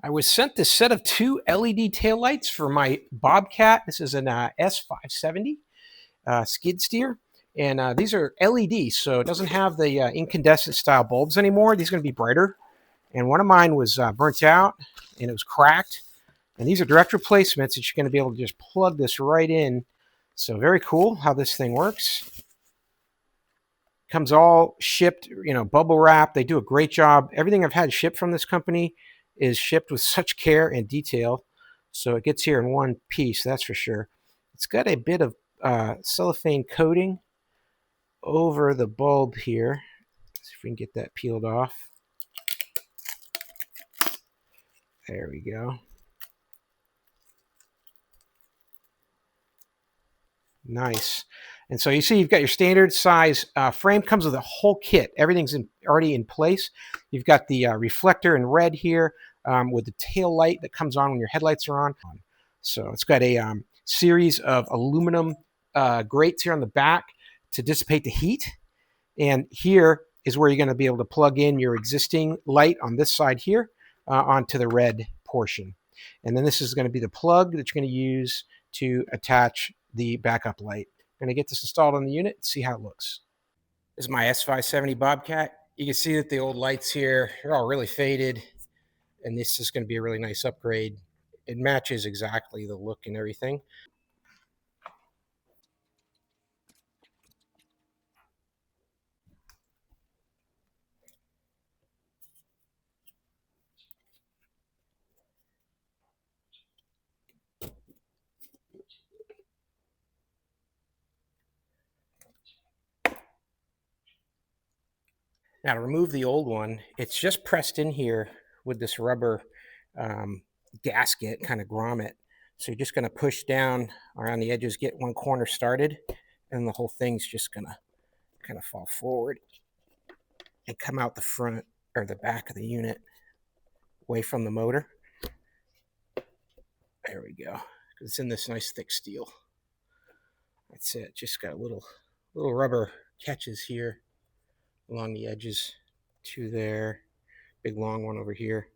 I was sent this set of 2 LED taillights for my Bobcat. This is an S570 skid steer. And these are LED, so it doesn't have the incandescent style bulbs anymore. These are going to be brighter. And one of mine was burnt out, and it was cracked. And these are direct replacements that you're going to be able to just plug this right in. So very cool how this thing works. Comes all shipped, bubble wrap. They do a great job. Everything I've had shipped from this company is shipped with such care and detail. So it gets here in one piece, that's for sure. It's got a bit of cellophane coating over the bulb here. Let's see if we can get that peeled off. There we go. Nice. And so you see you've got your standard size frame. Comes with a whole kit. Everything's already in place. You've got the reflector in red here with the tail light that comes on when your headlights are on. So it's got a series of aluminum grates here on the back to dissipate the heat. And here is where you're going to be able to plug in your existing light on this side here onto the red portion. And then this is going to be the plug that you're going to use to attach the backup light. I'm going to get this installed on the unit and see how it looks. This is my S570 Bobcat. You can see that the old lights here are all really faded, and this is going to be a really nice upgrade. It matches exactly the look and everything. Now to remove the old one, it's just pressed in here with this rubber gasket, kind of grommet. So you're just going to push down around the edges, get one corner started, and the whole thing's just going to kind of fall forward and come out the front or the back of the unit away from the motor. There we go. It's in this nice thick steel. That's it. Just got little rubber catches here along the edges, 2 there, big long one over here.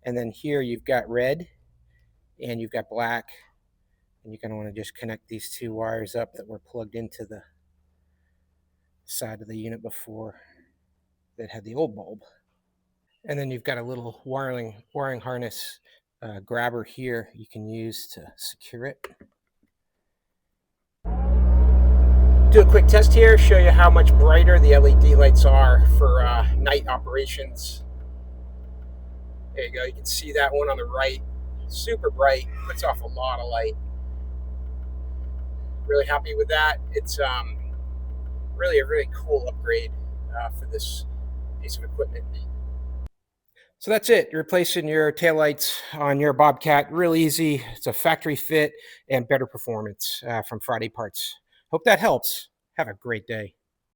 And then here you've got red and you've got black, and you're going to want to just connect these 2 wires up that were plugged into the side of the unit before that had the old bulb. And then you've got a little wiring harness grabber here you can use to secure it. Do a quick test here, show you how much brighter the LED lights are for night operations. There you go, you can see that one on the right, super bright, puts off a lot of light. Really happy with that. It's really a really cool upgrade for this piece of equipment. So that's it. You're replacing your taillights on your Bobcat. Real easy. It's a factory fit and better performance from FridayParts. Hope that helps. Have a great day.